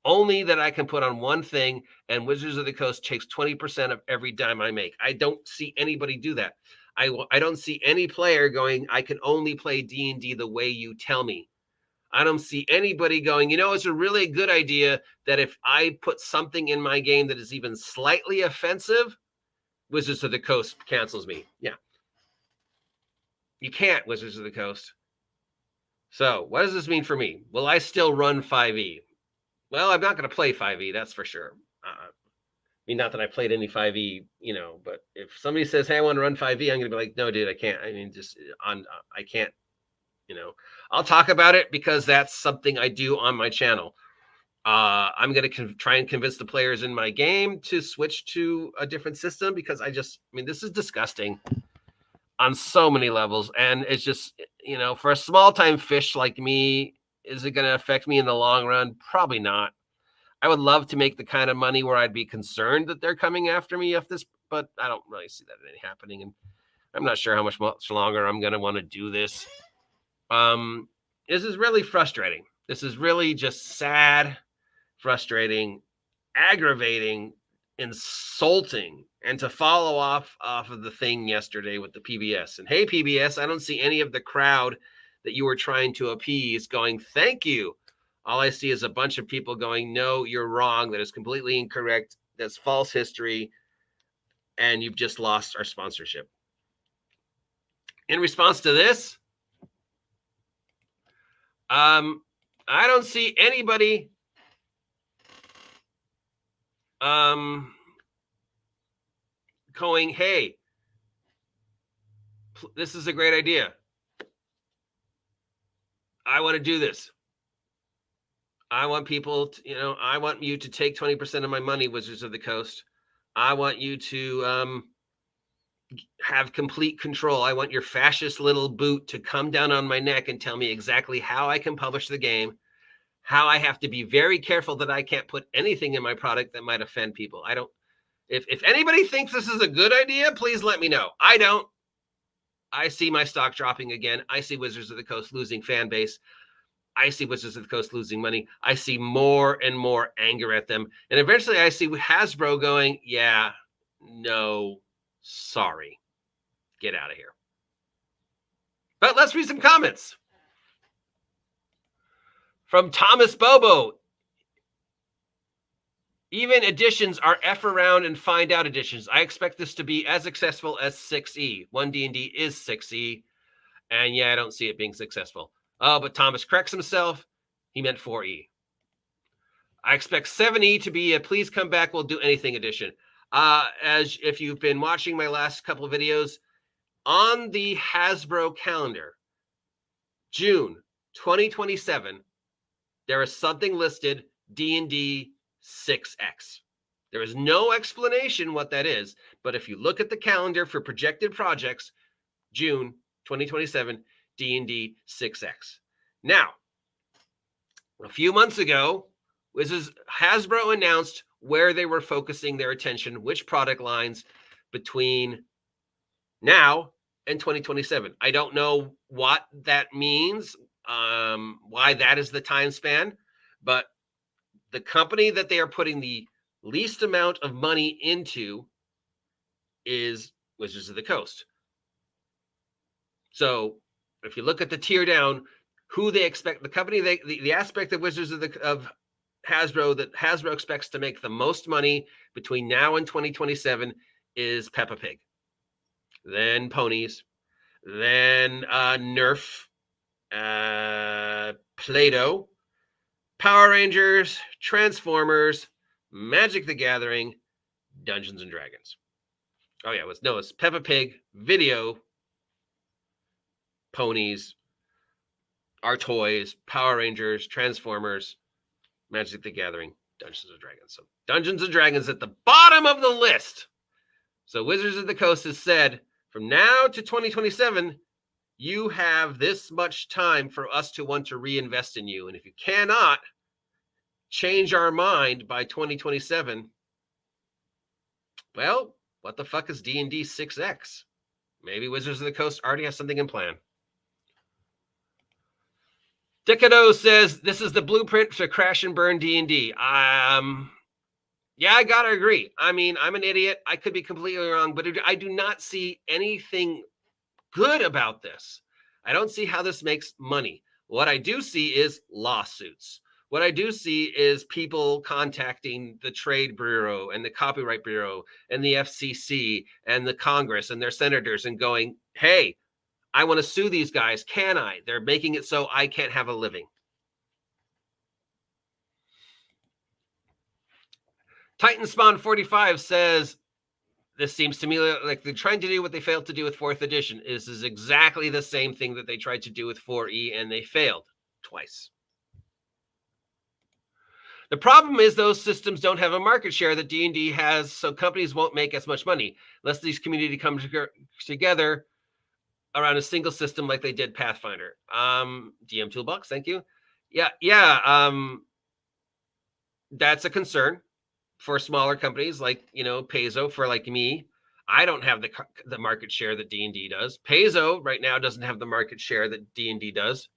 only that I can put on one thing, and Wizards of the Coast takes 20% of every dime I make. I don't see anybody do that. I don't see any player going, I can only play D&D the way you tell me. I don't see anybody going, it's a really good idea that if I put something in my game that is even slightly offensive, Wizards of the Coast cancels me. Yeah. You can't, Wizards of the Coast. So what does this mean for me? Will I still run 5e? Well, I'm not going to play 5e, that's for sure. I mean, not that I played any 5e, but if somebody says, hey, I want to run 5e, I'm going to be like, no, dude, I can't. I mean, I can't, I'll talk about it because that's something I do on my channel. I'm going to try and convince the players in my game to switch to a different system because this is disgusting on so many levels. And it's just, for a small time fish like me, is it going to affect me in the long run? Probably not. I would love to make the kind of money where I'd be concerned that they're coming after me but I don't really see that happening. And I'm not sure how much longer I'm going to want to do this. This is really frustrating. This is really just sad, frustrating, aggravating, insulting. And to follow off of the thing yesterday with the PBS. And hey, PBS, I don't see any of the crowd that you were trying to appease going, thank you. All I see is a bunch of people going, no, you're wrong. That is completely incorrect. That's false history. And you've just lost our sponsorship. In response to this, I don't see anybody going, hey, this is a great idea. I want to do this. I want people to, I want you to take 20% of my money, Wizards of the Coast. I want you to have complete control. I want your fascist little boot to come down on my neck and tell me exactly how I can publish the game, how I have to be very careful that I can't put anything in my product that might offend people. I don't, if anybody thinks this is a good idea, please let me know. I don't. I see my stock dropping again. I see Wizards of the Coast losing fan base. I see Wizards of the Coast losing money. I see more and more anger at them. And eventually I see Hasbro going, yeah, no, sorry. Get out of here. But let's read some comments. From Thomas Bobo. Even editions are F around and find out editions. I expect this to be as successful as 6E. 1D&D is 6E. And yeah, I don't see it being successful. Oh, but Thomas corrects himself. He meant 4E. I expect 7E to be a please come back, we'll do anything edition. As if you've been watching my last couple of videos, on the Hasbro calendar, June 2027, there is something listed, D&D 6X. There is no explanation what that is, but if you look at the calendar for projected projects, June 2027, D&D 6X. Now, a few months ago, Hasbro announced where they were focusing their attention, which product lines between now and 2027. I don't know what that means, why that is the time span, but the company that they are putting the least amount of money into is Wizards of the Coast. So if you look at the tier down, who they expect, the company, the aspect of Wizards of Hasbro that Hasbro expects to make the most money between now and 2027 is Peppa Pig, then Ponies, then Nerf, Play-Doh, Power Rangers, Transformers, Magic the Gathering, Dungeons and Dragons. Oh yeah, it's Peppa Pig, Vidio, Ponies, our toys, Power Rangers, Transformers, Magic the Gathering, Dungeons and Dragons. So Dungeons and Dragons at the bottom of the list. So Wizards of the Coast has said, from now to 2027, you have this much time for us to want to reinvest in you. And if you cannot change our mind by 2027, well, what the fuck is D&D 6X? Maybe Wizards of the Coast already has something in plan. Decado says, this is the blueprint to crash and burn D&D. Yeah, I gotta agree. I mean, I'm an idiot. I could be completely wrong, but I do not see anything good about this. I don't see how this makes money. What I do see is lawsuits. What I do see is people contacting the Trade Bureau and the Copyright Bureau and the FCC and the Congress and their senators and going, hey, I want to sue these guys. Can I? They're making it so I can't have a living. Titan Spawn 45 says, this seems to me like they're trying to do what they failed to do with 4th edition. This is exactly the same thing that they tried to do with 4E, and they failed twice. The problem is those systems don't have a market share that D&D has, so companies won't make as much money unless these communities come together around a single system like they did Pathfinder. DM Toolbox, thank you. Yeah. That's a concern for smaller companies like, Paizo, for like me. I don't have the market share that D&D does. Paizo right now doesn't have the market share that D&D does.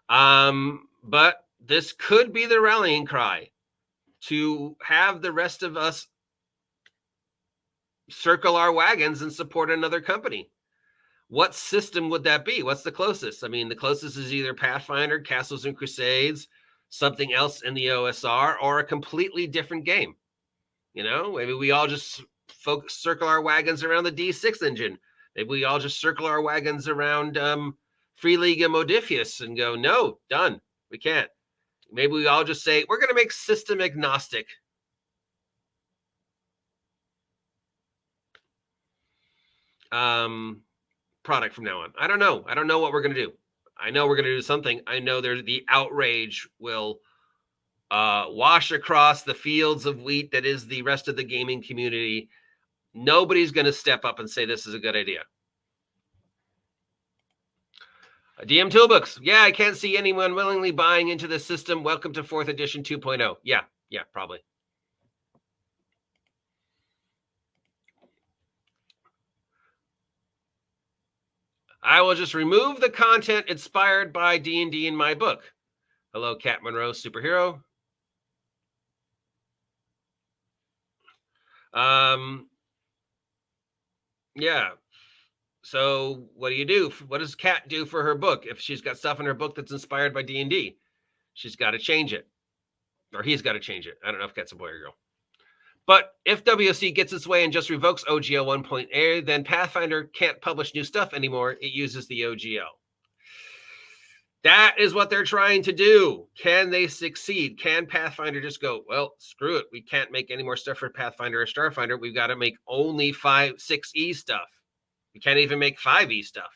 But this could be the rallying cry to have the rest of us circle our wagons and support another company. What system would that be? What's the closest? I mean, the closest is either Pathfinder, Castles and Crusades, something else in the OSR, or a completely different game. Maybe we all just circle our wagons around the D6 engine. Maybe we all just circle our wagons around Free League and Modiphius and go, no, done. We can't. Maybe we all just say, we're going to make system agnostic. Product from now on. I don't know. I don't know what we're going to do. I know we're going to do something. I know the outrage will wash across the fields of wheat that is the rest of the gaming community. Nobody's going to step up and say this is a good idea. DM Toolbooks. Yeah, I can't see anyone willingly buying into the system. Welcome to 4th edition 2.0. Yeah, probably. I will just remove the content inspired by D&D in my book. Hello, Cat Monroe Superhero. Yeah. So what do you do? What does Cat do for her book? If she's got stuff in her book that's inspired by D&D, she's got to change it. Or he's got to change it. I don't know if Cat's a boy or girl. But if WOC gets its way and just revokes OGL 1.1, then Pathfinder can't publish new stuff anymore. It uses the OGL. That is what they're trying to do. Can they succeed? Can Pathfinder just go, well, screw it. We can't make any more stuff for Pathfinder or Starfinder. We've got to make only 6E stuff. We can't even make 5E stuff.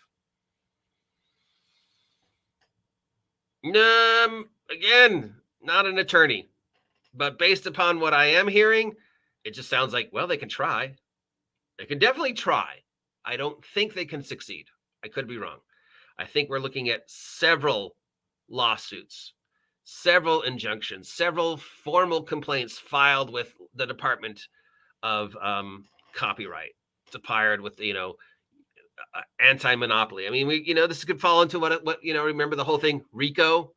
Again, not an attorney. But based upon what I am hearing, it just sounds like, well, they can try. They can definitely try. I don't think they can succeed. I could be wrong. I think we're looking at several lawsuits, several injunctions, several formal complaints filed with the Department of Copyright, supplied with, anti-monopoly. I mean, this could fall into what remember the whole thing, RICO.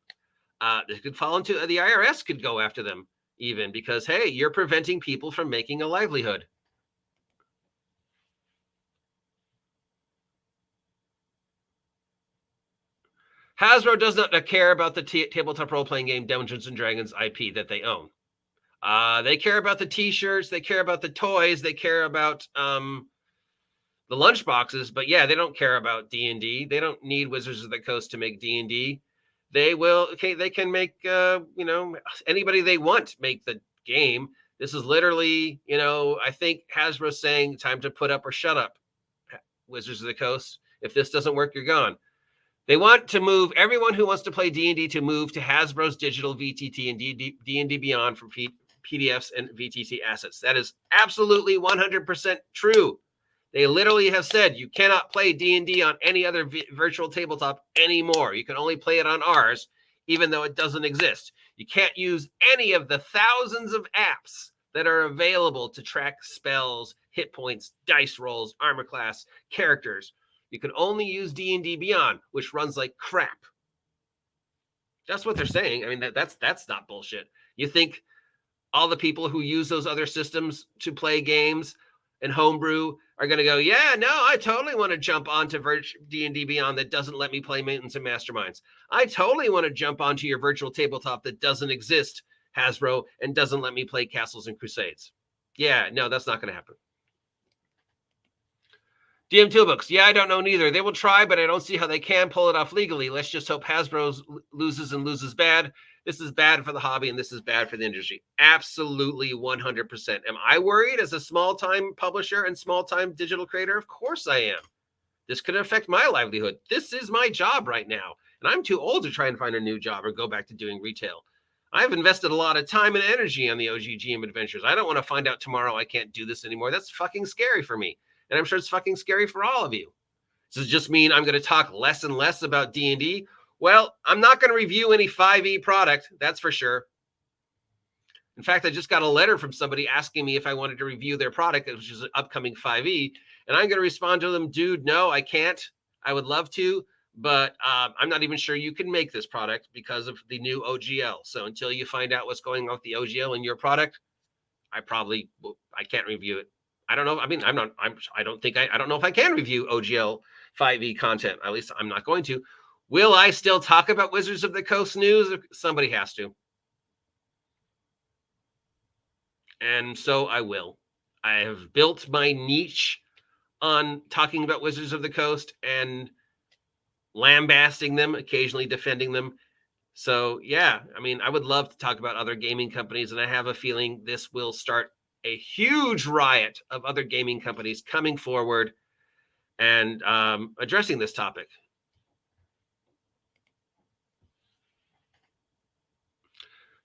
This could fall into the IRS could go after them even because, hey, you're preventing people from making a livelihood. Hasbro does not care about the tabletop role-playing game Dungeons & Dragons IP that they own. They care about the T-shirts. They care about the toys. They care about the lunchboxes. But yeah, they don't care about D&D. They don't need Wizards of the Coast to make D&D. They will. Okay, they can make anybody they want make the game. This is literally, I think Hasbro's saying time to put up or shut up, Wizards of the Coast. If this doesn't work, you're gone. They want to move everyone who wants to play D&D to move to Hasbro's digital VTT and D&D Beyond for PDFs and VTT assets. That is absolutely 100% true. They literally have said you cannot play D&D on any other virtual tabletop anymore. You can only play it on ours, even though it doesn't exist. You can't use any of the thousands of apps that are available to track spells, hit points, dice rolls, armor class, characters. You can only use D&D Beyond, which runs like crap. That's what they're saying. I mean, that's not bullshit. You think all the people who use those other systems to play games and homebrew are going to go, yeah, no, I totally want to jump onto D&D Beyond that doesn't let me play Mutants and Masterminds. I totally want to jump onto your virtual tabletop that doesn't exist, Hasbro, and doesn't let me play Castles and Crusades. Yeah, no, that's not going to happen. DM Toolbooks. Yeah, I don't know neither. They will try, but I don't see how they can pull it off legally. Let's just hope Hasbro loses bad. This is bad for the hobby, and this is bad for the industry. Absolutely 100%. Am I worried as a small-time publisher and small-time digital creator? Of course I am. This could affect my livelihood. This is my job right now, and I'm too old to try and find a new job or go back to doing retail. I've invested a lot of time and energy on the OGGM adventures. I don't want to find out tomorrow I can't do this anymore. That's fucking scary for me. And I'm sure it's fucking scary for all of you. Does it just mean I'm going to talk less and less about D&D? Well, I'm not going to review any 5e product, that's for sure. In fact, I just got a letter from somebody asking me if I wanted to review their product, which is an upcoming 5e. And I'm going to respond to them, dude, no, I can't. I would love to, but I'm not even sure you can make this product because of the new OGL. So until you find out what's going on with the OGL in your product, I can't review it. I don't know. I mean, I don't know if I can review OGL 5e content. At least I'm not going to. Will I still talk about Wizards of the Coast news? Somebody has to. And so I will. I have built my niche on talking about Wizards of the Coast and lambasting them, occasionally defending them. So, yeah, I mean, I would love to talk about other gaming companies, and I have a feeling this will start a huge riot of other gaming companies coming forward and addressing this topic.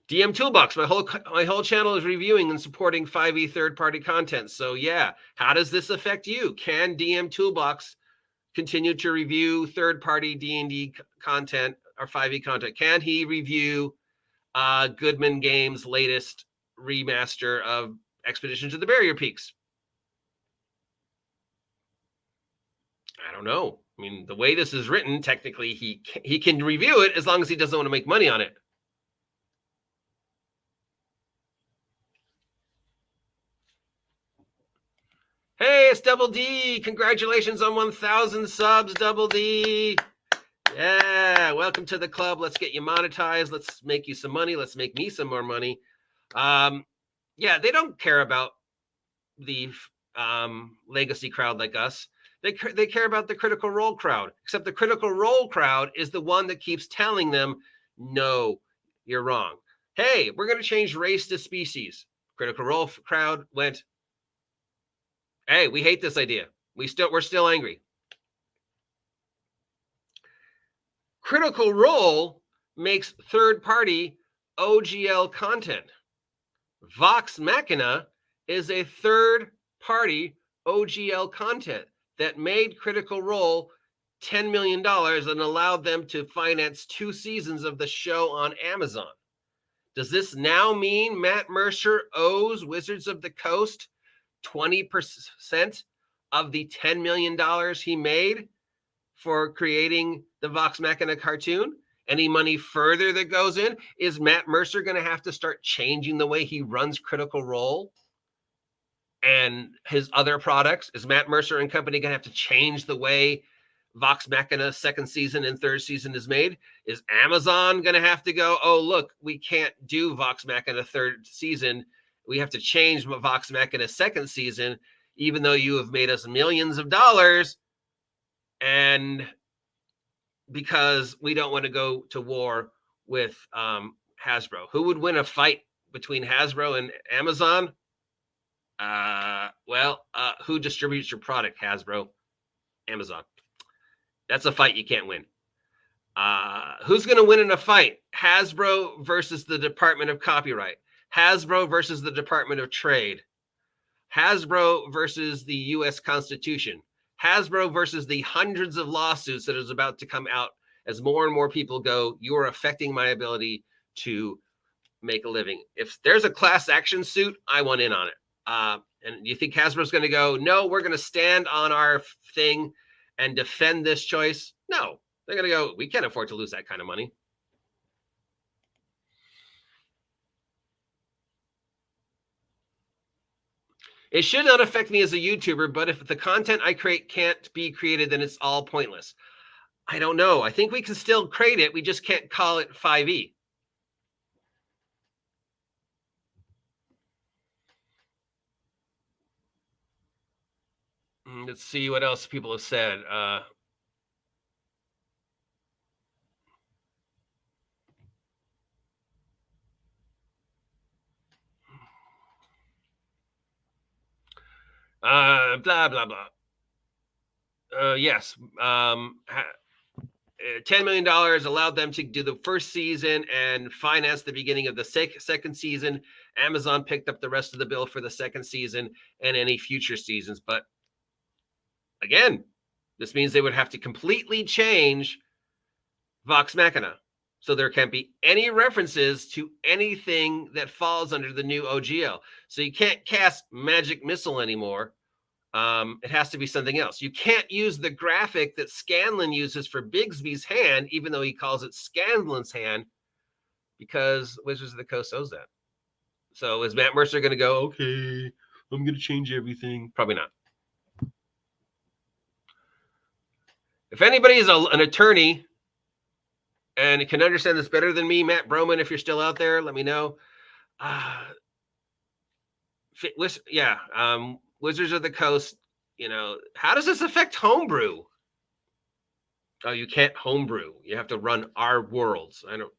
DM Toolbox, my whole channel is reviewing and supporting 5e third-party content. So yeah, how does this affect you? Can DM Toolbox continue to review third-party D&D content or 5e content? Can he review Goodman Games' latest remaster of Expedition to the Barrier Peaks? I don't know. I mean, the way this is written, technically he can review it as long as he doesn't want to make money on it. Hey, it's Double D. Congratulations on 1,000 subs, Double D. Yeah, welcome to the club. Let's get you monetized. Let's make you some money. Let's make me some more money. Yeah, they don't care about the legacy crowd like us. They care about the Critical Role crowd, except the Critical Role crowd is the one that keeps telling them, no, you're wrong. Hey, we're going to change race to species. Critical Role crowd went, hey, we hate this idea. We're still angry. Critical Role makes third-party OGL content. Vox Machina is a third-party OGL content that made Critical Role $10 million and allowed them to finance 2 seasons of the show on Amazon. Does this now mean Matt Mercer owes Wizards of the Coast 20% of the $10 million he made for creating the Vox Machina cartoon? Any money further that goes in? Is Matt Mercer going to have to start changing the way he runs Critical Role and his other products? Is Matt Mercer and company going to have to change the way Vox Machina second season and third season is made? Is Amazon going to have to go, oh, look, we can't do Vox Machina third season. We have to change Vox Machina second season, even though you have made us millions of dollars. And because we don't want to go to war with Hasbro. Who would win a fight between Hasbro and Amazon? Who distributes your product, Hasbro? Amazon. That's a fight you can't win. Who's going to win in a fight? Hasbro versus the Department of Copyright. Hasbro versus the Department of Trade. Hasbro versus the U.S. Constitution. Hasbro versus the hundreds of lawsuits that is about to come out as more and more people go, you are affecting my ability to make a living. If there's a class action suit, I want in on it. And you think Hasbro's going to go, no, we're going to stand on our thing and defend this choice? No, they're going to go, we can't afford to lose that kind of money. It should not affect me as a YouTuber, but if the content I create can't be created, then it's all pointless. I don't know. I think we can still create it. We just can't call it 5e. Let's see what else people have said. Blah, blah, blah. Yes. $10 million allowed them to do the first season and finance the beginning of the second season. Amazon picked up the rest of the bill for the second season and any future seasons. But again, this means they would have to completely change Vox Machina. So there can't be any references to anything that falls under the new OGL. So you can't cast Magic Missile anymore. It has to be something else. You can't use the graphic that Scanlan uses for Bigsby's hand, even though he calls it Scanlan's hand, because Wizards of the Coast owes that. So is Matt Mercer going to go, okay, I'm going to change everything? Probably not. If anybody is an attorney and can understand this better than me, Matt Broman, if you're still out there, let me know. Wizards of the Coast, how does this affect homebrew? Oh, you can't homebrew. You have to run our worlds. I don't.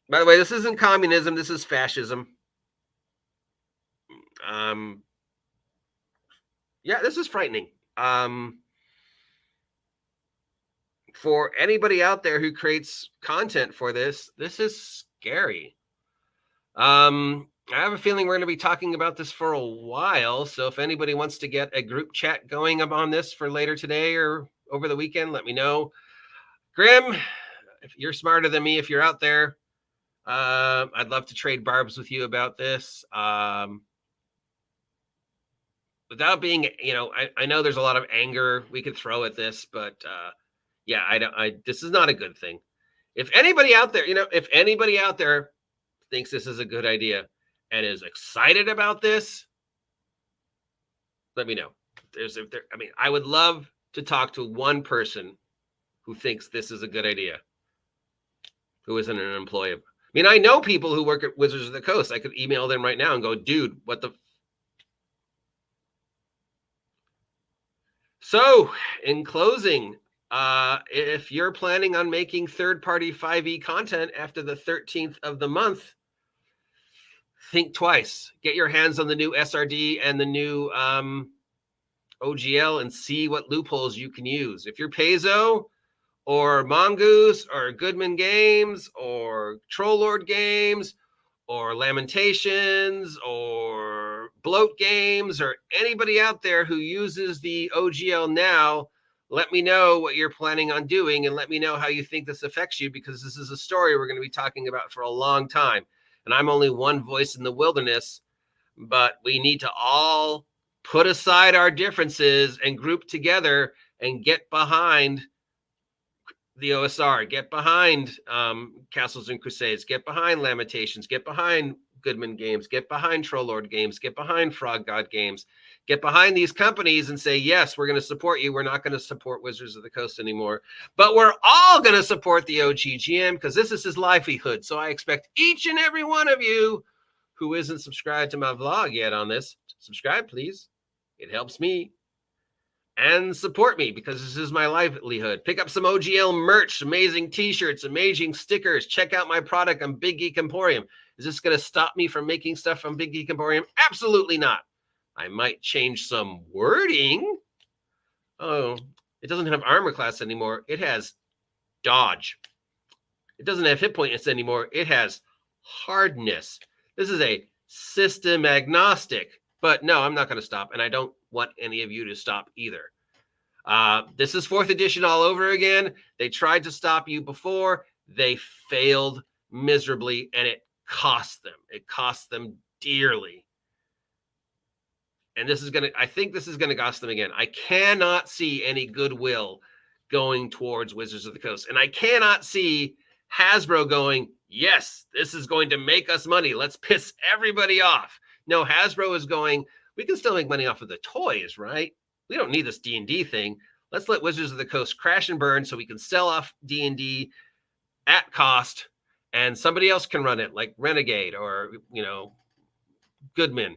By the way, this isn't communism. This is fascism. This is frightening. For anybody out there who creates content for this is scary. I have a feeling we're going to be talking about this for a while. So if anybody wants to get a group chat going on this for later today or over the weekend, let me know. Grim, if you're smarter than me, if you're out there, I'd love to trade barbs with you about this. Without being, I know there's a lot of anger we could throw at this, but this is not a good thing. If anybody out there, thinks this is a good idea and is excited about this, let me know. I would love to talk to one person who thinks this is a good idea, who isn't an employee. I know people who work at Wizards of the Coast. I could email them right now and go, dude, what the... So, in closing, if you're planning on making third-party 5e content after the 13th of the month, think twice. Get your hands on the new SRD and the new OGL and see what loopholes you can use. If you're Paizo or Mongoose or Goodman Games or Troll Lord Games or Lamentations or Bloat Games or anybody out there who uses the OGL now, let me know what you're planning on doing, and let me know how you think this affects you, because this is a story we're going to be talking about for a long time. And I'm only one voice in the wilderness, but we need to all put aside our differences and group together and get behind the OSR, get behind Castles and Crusades, get behind Lamentations, get behind Goodman Games, get behind Trollord Games, get behind Frog God Games, get behind these companies and say, yes, we're going to support you. We're not going to support Wizards of the Coast anymore, but we're all going to support the OGGM because this is his livelihood. So I expect each and every one of you who isn't subscribed to my vlog yet on this, subscribe, please. It helps me. And support me because this is my livelihood. Pick up some OGL merch, amazing t-shirts, amazing stickers. Check out my product on Big Geek Emporium. Is this going to stop me from making stuff on Big Geek Emporium? Absolutely not. I might change some wording. Oh, it doesn't have armor class anymore. It has dodge. It doesn't have hit points anymore. It has hardness. This is a system agnostic. But no, I'm not going to stop, and I don't want any of you to stop either. This is 4th edition all over again. They tried to stop you before. They failed miserably, and it cost them. It cost them dearly. And I think this is going to cost them again. I cannot see any goodwill going towards Wizards of the Coast. And I cannot see Hasbro going, yes, this is going to make us money. Let's piss everybody off. No, Hasbro is going, we can still make money off of the toys, right? We don't need this D&D thing. Let's let Wizards of the Coast crash and burn so we can sell off D&D at cost, and somebody else can run it, like Renegade or, Goodman.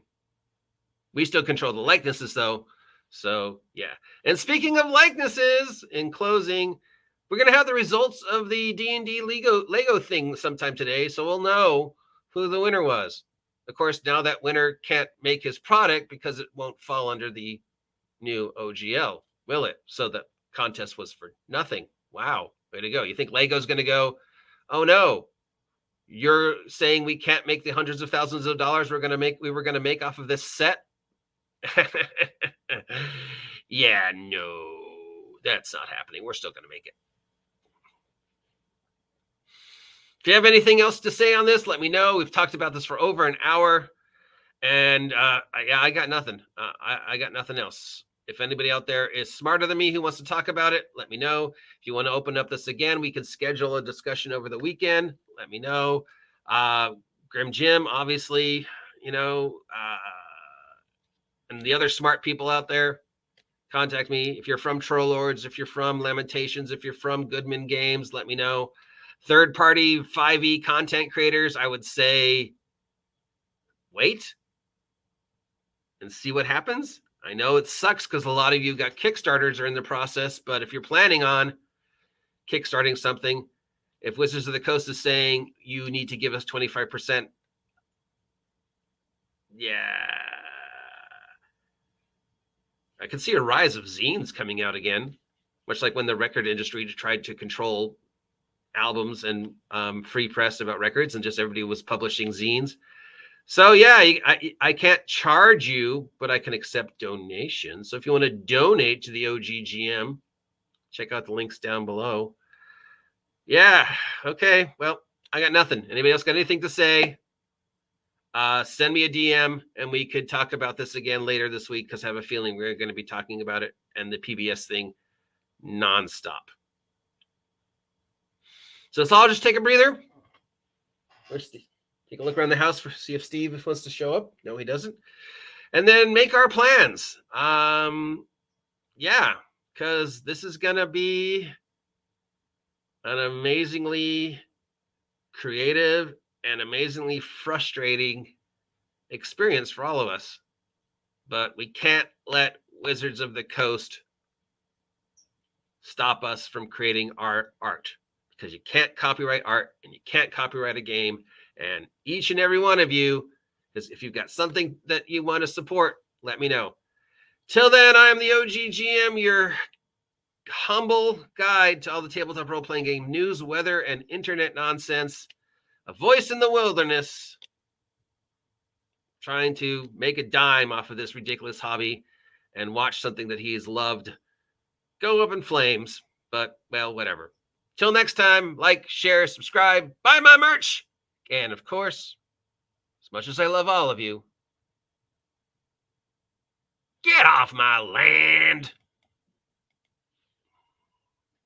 We still control the likenesses, though. So, yeah. And speaking of likenesses, in closing, we're going to have the results of the D&D Lego thing sometime today, so we'll know who the winner was. Of course, now that winner can't make his product because it won't fall under the new OGL, will it? So the contest was for nothing. Wow, way to go. You think Lego's going to go, oh no, you're saying we can't make the hundreds of thousands of dollars we were going to make off of this set? Yeah, no, that's not happening. We're still going to make it. If you have anything else to say on this, let me know. We've talked about this for over an hour, and I got nothing. I got nothing else. If anybody out there is smarter than me who wants to talk about it, let me know. If you want to open up this again, we can schedule a discussion over the weekend. Let me know. Grim Jim, obviously, and the other smart people out there, contact me. If you're from Trollords, if you're from Lamentations, if you're from Goodman Games, let me know. Third-party 5e content creators, I would say wait and see what happens. I know it sucks because a lot of you got Kickstarters are in the process, but if you're planning on kickstarting something, if Wizards of the Coast is saying you need to give us 25%, yeah. I can see a rise of zines coming out again, much like when the record industry tried to control albums and free press about records, and just everybody was publishing zines. So yeah, I can't charge you, but I can accept donations. So if you want to donate to the OGGM, check out the links down below. Yeah, okay, well, I got nothing. Anybody else got anything to say? Send me a DM and we could talk about this again later this week, because I have a feeling we're going to be talking about it and the PBS thing nonstop. So let's all just take a breather. Where's Steve? Take a look around the house see if Steve wants to show up. No, he doesn't. And then make our plans. Yeah, because this is going to be an amazingly creative and amazingly frustrating experience for all of us. But we can't let Wizards of the Coast stop us from creating our art, because you can't copyright art and you can't copyright a game. And each and every one of you, because if you've got something that you want to support, let me know. Till then, I'm the OGGM, your humble guide to all the tabletop role-playing game news, weather, and internet nonsense. A voice in the wilderness, trying to make a dime off of this ridiculous hobby and watch something that he's loved go up in flames. But, well, whatever. Till next time, like, share, subscribe, buy my merch. And, of course, as much as I love all of you, get off my land.